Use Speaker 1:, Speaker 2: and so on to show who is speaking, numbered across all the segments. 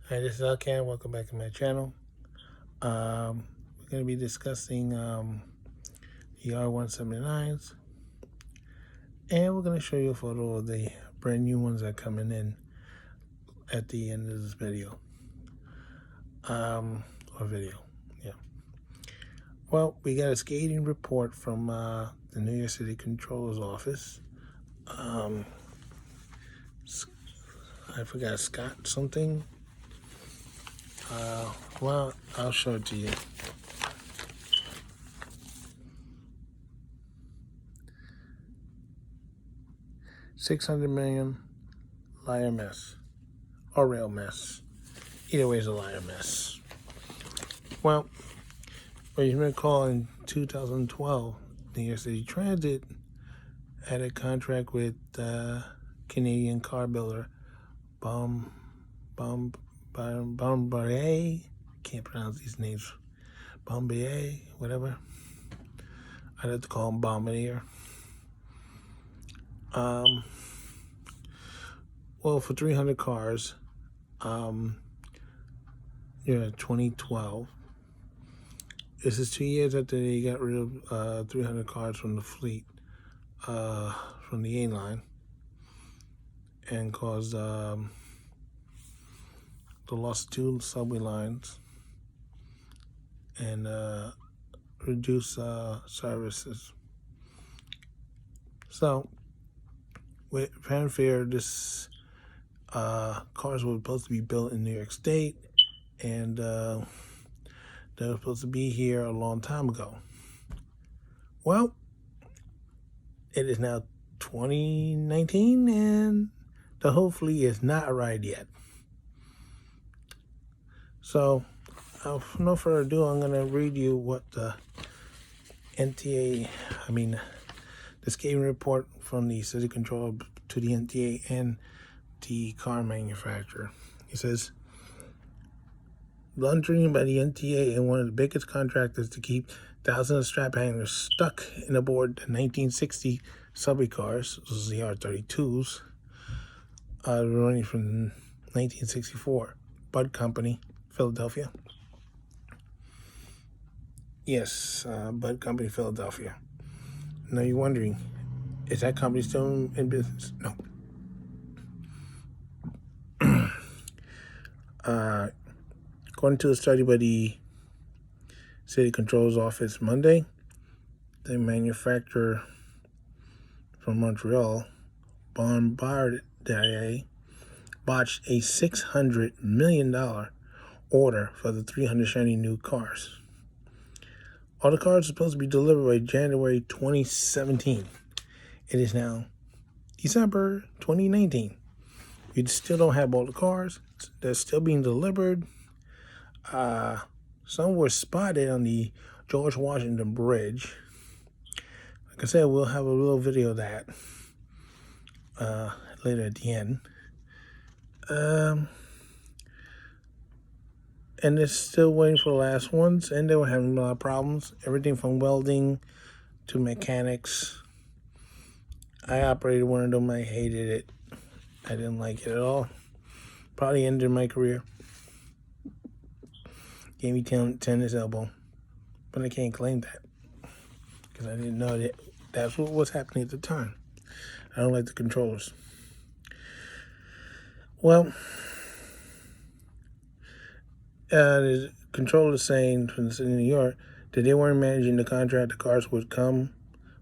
Speaker 1: Hi, this is Alcan. Welcome back to my channel. We're going to be discussing the R179s, and we're going to show you a photo of the brand new ones that are coming in at the end of this video. Yeah. Well, we got a skating report from the New York City Controller's Office. I forgot Scott something. Well, I'll show it to you. $600 million liar mess or rail mess. Either way is a liar mess. Well, you recall in 2012, New York City Transit had a contract with Canadian car builder Bombardier. Can't pronounce these names. Bombardier, whatever. I'd have to call him Bombardier. Well, for 300 cars, 2012. This is 2 years after they got rid of 300 cars from the fleet, from the A line, and caused the loss of 2 subway lines and reduce services. So, with fanfare, this cars were supposed to be built in New York State, and they were supposed to be here a long time ago. Well, it is now 2019, and the whole fleet is not arrived yet. So, without no further ado, I'm going to read you what the the skating report from the city controller to the MTA and the car manufacturer. He says, blundering by the MTA and one of the biggest contractors to keep thousands of strap hangers stuck in aboard the 1960 subway cars, this is the R32s, running from 1964, Bud Company, Philadelphia. Yes, Bud Company, Philadelphia. Now you're wondering, is that company still in business? No. According to a study by the City Controller's Office Monday, the manufacturer from Montreal, Bombardier, botched a $600 million order for the 300 shiny new cars. All the cars are supposed to be delivered by January 2017. It is now December 2019. We still don't have all the cars. They're still being delivered. Some were spotted on the George Washington Bridge. Like I said, we'll have a little video of that later at the end. And they're still waiting for the last ones, and they were having a lot of problems. Everything from welding to mechanics. I operated one of them. I hated it. I didn't like it at all. Probably ended my career. Gave me tennis elbow. But I can't claim that, because I didn't know that that's what was happening at the time. I don't like the controllers. Well, the controller saying from the city of New York that they weren't managing the contract. The cars would come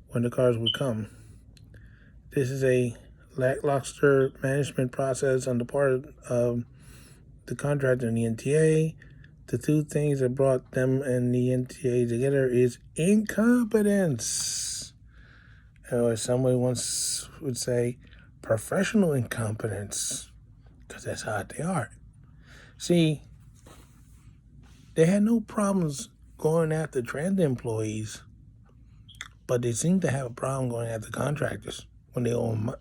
Speaker 1: when the cars would come. This is a lackluster management process on the part of the contractor and the MTA. The two things that brought them and the MTA together is incompetence. Or someone once would say professional incompetence, because that's how they are. See, they had no problems going after transit employees, but they seem to have a problem going after contractors when they own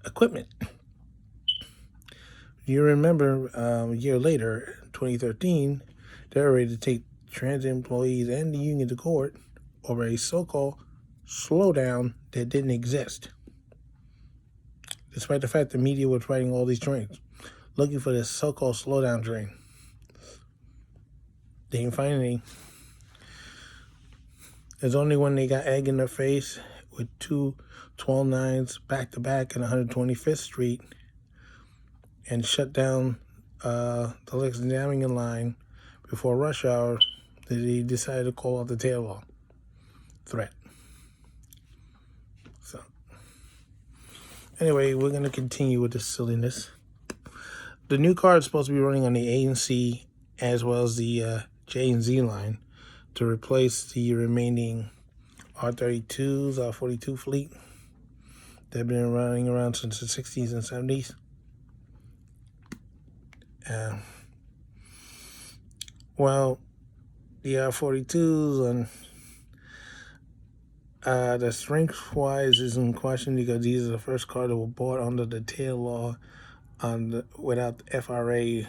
Speaker 1: equipment. You remember a year later, 2013, they were ready to take transit employees and the union to court over a so-called slowdown that didn't exist, despite the fact the media was writing all these trains. looking for this so-called slowdown drain. They didn't find any. It's only when they got egg in their face with two 12.9s back-to-back on 125th Street and shut down the Lexington Avenue line before rush hour that they decided to call out the tail law threat. So, anyway, we're going to continue with this silliness. The new car is supposed to be running on the A and C as well as the J and Z line to replace the remaining R32s, R42 fleet. They've been running around since the 60s and 70s. Well, the R42s and the strength-wise is in question because these are the first cars that were bought under the tail law without the FRA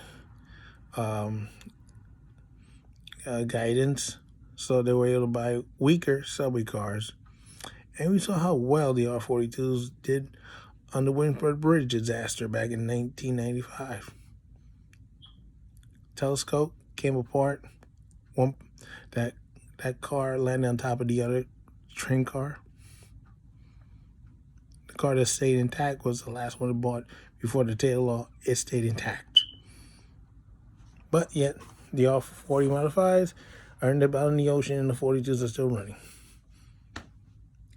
Speaker 1: guidance. So they were able to buy weaker subway cars. And we saw how well the R42s did on the Windward Bridge disaster back in 1995. Telescope came apart. That car landed on top of the other train car. The car that stayed intact was the last one bought before the tail law. It stayed intact. But yet, the R40 modifieds earned up out in the ocean and the 42s are still running.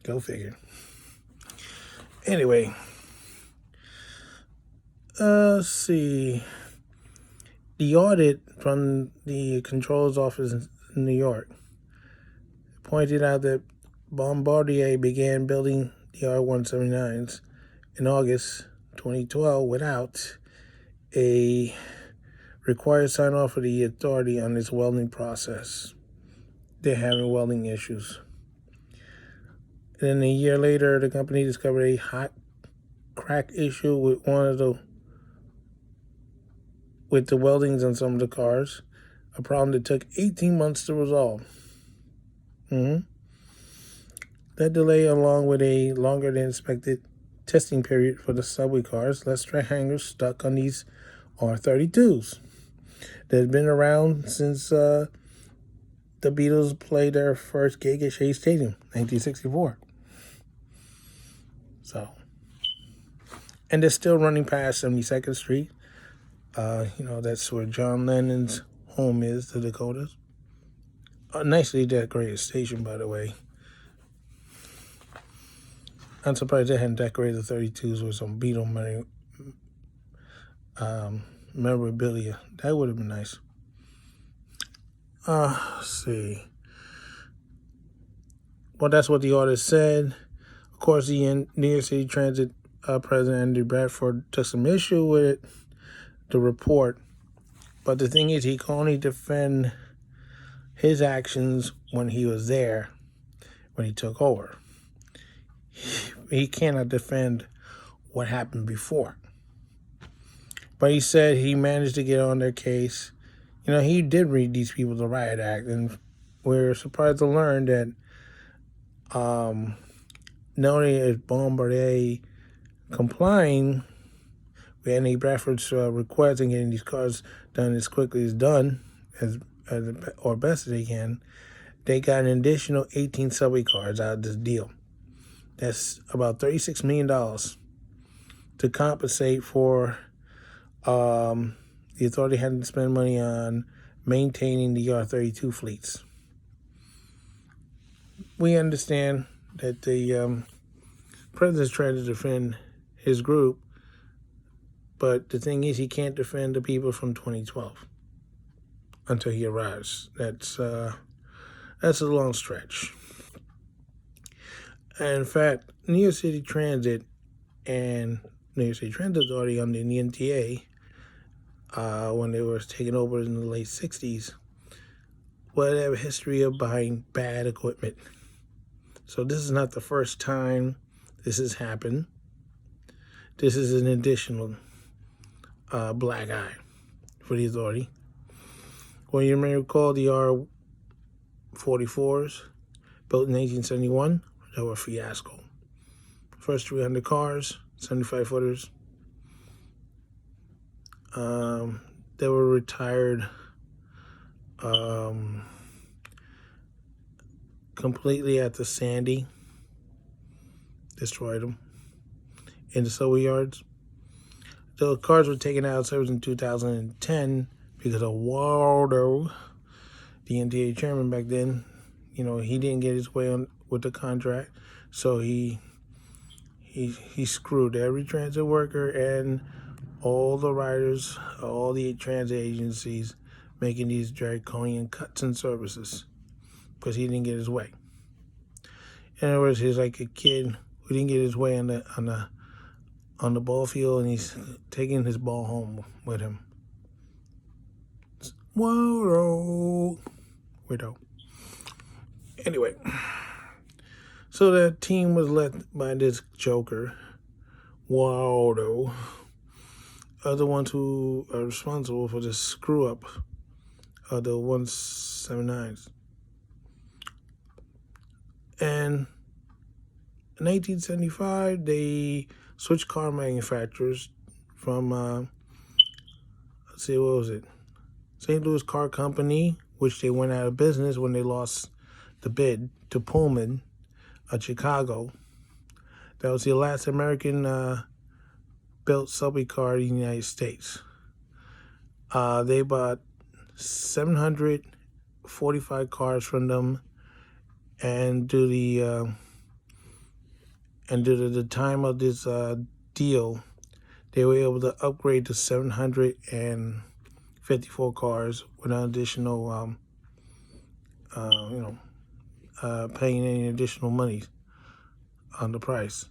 Speaker 1: Go figure. Anyway, let's see. The audit from the controller's office in New York pointed out that Bombardier began building the R179s in August 2012 without a required sign-off of the authority on its welding process. They're having welding issues. And then a year later, the company discovered a hot crack issue with the weldings on some of the cars, a problem that took 18 months to resolve. That delay, along with a longer than expected testing period for the subway cars, left track hangers stuck on these R32s that had been around since the Beatles played their first gig at Shea Stadium, 1964. So, and they're still running past 72nd Street. That's where John Lennon's home is, the Dakotas. A nicely decorated station, by the way. I'm surprised they hadn't decorated the 32s with some Beatle memorabilia. That would have been nice. Let's see. Well, that's what the audit said. Of course, the New York City Transit President Andrew Bradford took some issue with it, the report. But the thing is, he can only defend his actions when he was there, when he took over. He cannot defend what happened before. But he said he managed to get on their case. He did read these people the Riot Act, and we're surprised to learn that not only is Bombardier complying with Andy Bradford's request and getting these cars done as quickly as done, or best as they can, they got an additional 18 subway cars out of this deal. That's about $36 million to compensate for the authority having to spend money on maintaining the R32 fleets. We understand that the president's trying to defend his group, but the thing is, he can't defend the people from 2012 until he arrives. That's a long stretch. And in fact, New York City Transit and New York City Transit Authority under the MTA, when they were taken over in the late 60s, well, they have a history of buying bad equipment. So this is not the first time this has happened. This is an additional black eye for the authority. Well, you may recall the R44s, built in 1871, that were a fiasco. First 300 cars, 75-footers. They were retired completely after Sandy destroyed them in the subway yards. The cars were taken out of service in 2010 because of Waldo, the MTA chairman back then. You know, he didn't get his way on with the contract, so he screwed every transit worker and all the riders, all the transit agencies making these draconian cuts in services because he didn't get his way. In other words, he's like a kid who didn't get his way on the ball field, and he's taking his ball home with him. Whoa, widow. Anyway, so that team was led by this joker, Waldo, are the ones who are responsible for the screw up of the 179s. And in 1875, they switched car manufacturers from, let's see, what was it? St. Louis Car Company, which they went out of business when they lost the bid, to Pullman of Chicago. That was the last American built subway car in the United States. They bought 745 cars from them, and due to the time of this deal, they were able to upgrade to 754 cars without additional, paying any additional money on the price.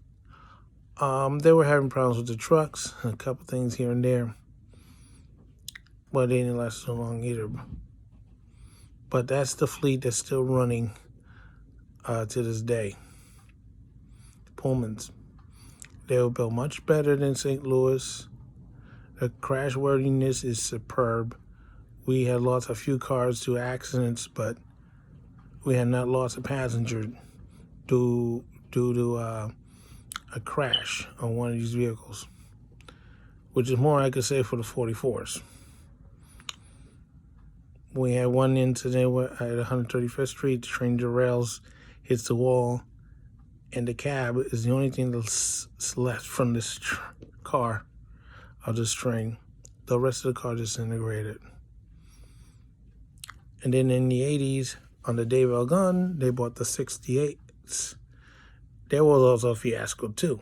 Speaker 1: They were having problems with the trucks, and a couple things here and there, but they didn't last so long either. But that's the fleet that's still running to this day. Pullmans. They were built much better than St. Louis. The crash worthiness is superb. We had lost a few cars to accidents, but we had not lost a passenger due to a crash on one of these vehicles, which is more, I could say, for the 44s. We had one incident at 135th Street. The train derails, hits the wall, and the cab is the only thing that's left from this car, of this train. The rest of the car disintegrated. And then in the 80s, on the Dave L. Gunn, they bought the 68s. There was also a fiasco too.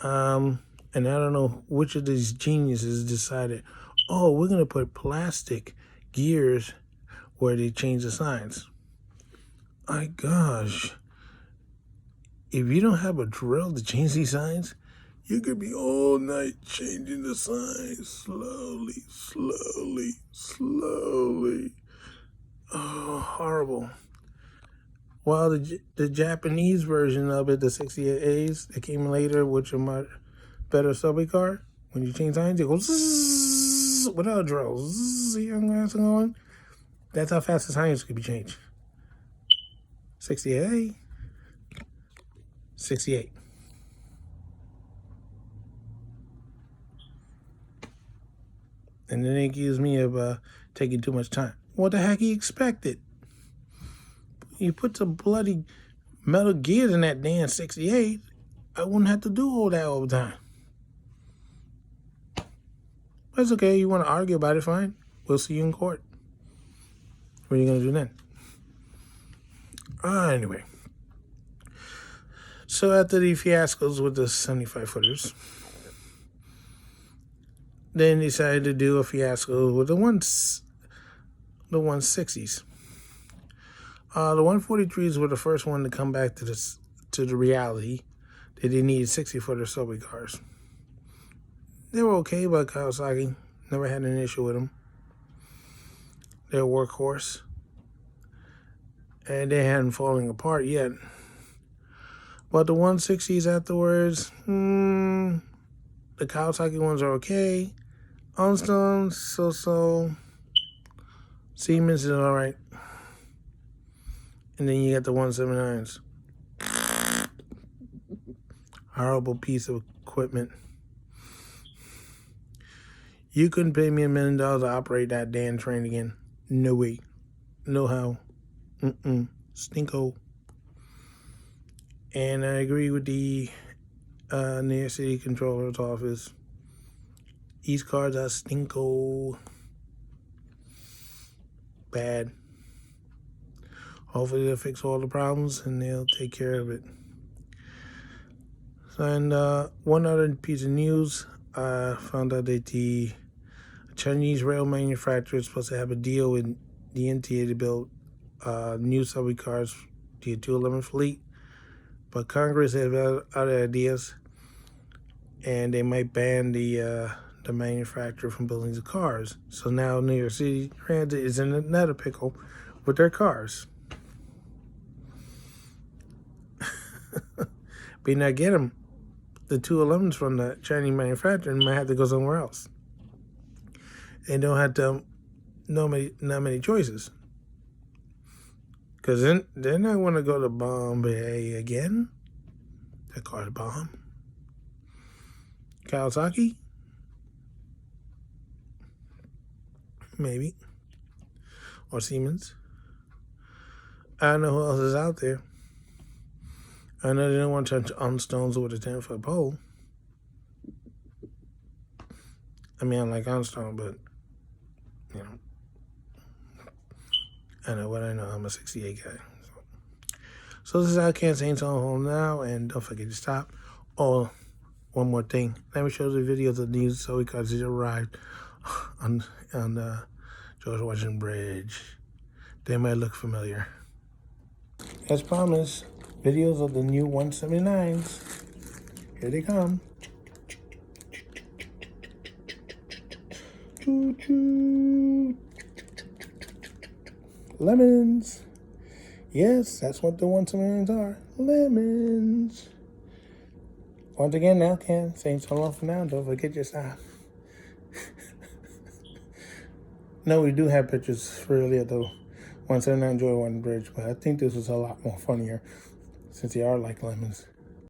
Speaker 1: And I don't know which of these geniuses decided, oh, we're going to put plastic gears where they change the signs. My gosh. If you don't have a drill to change these signs, you could be all night changing the signs slowly, slowly, slowly. Oh, horrible. Well, the Japanese version of it, the 68As that came later, which are much better subway car, when you change signs, it goes zzz, without a drill. Zzz, see how fast it's going? That's how fast the signs could be changed. 68A. 68. And then they accuse me of taking too much time. What the heck he expected? You put some bloody metal gears in that damn 68, I wouldn't have to do all that all the time. That's okay. You want to argue about it, fine. We'll see you in court. What are you going to do then? Anyway. So after the fiascos with the 75-footers, then decided to do a fiasco with the 160s. The 143s were the first one to come back to the reality that they needed 60-footer subway cars. They were okay, but Kawasaki never had an issue with them. They're a workhorse, and they hadn't fallen apart yet. But the 160s afterwards, the Kawasaki ones are okay. Armstrong, so. Siemens is all right. And then you got the 179s. Horrible piece of equipment. You couldn't pay me $1 million to operate that damn train again. No way. No how. Stinko. And I agree with the New York City Controller's Office. These cars are stinko. Bad. Hopefully they'll fix all the problems and they'll take care of it. And one other piece of news, I found out that the Chinese rail manufacturer is supposed to have a deal with the MTA to build new subway cars, the 211 fleet. But Congress has other ideas, and they might ban the manufacturer from building the cars. So now New York City Transit is in another pickle with their cars. But not get them. The 211s from the Chinese manufacturer might have to go somewhere else. They don't have to not many choices. Because then they're not going to go to Bombay again. That car's bomb. Kawasaki? Maybe. Or Siemens. I don't know who else is out there. I know they don't want to touch on stones with a 10-foot pole. I mean, I like Armstrong, but, you know, I know what I know. I'm a 68 guy. So this is how Can't Say Home now, and don't forget to stop. Oh, one more thing. Let me show you the videos of these subway cars that arrived on the George Washington Bridge. They might look familiar. As promised, videos of the new 179s. Here they come. Choo-choo. Lemons. Yes, that's what the 179s are. Lemons. Once again, now, Ken, saying so long for now. Don't forget your stop. No, we do have pictures for earlier, though. 179 George Washington Bridge, but I think this was a lot more funnier since they are like lemons.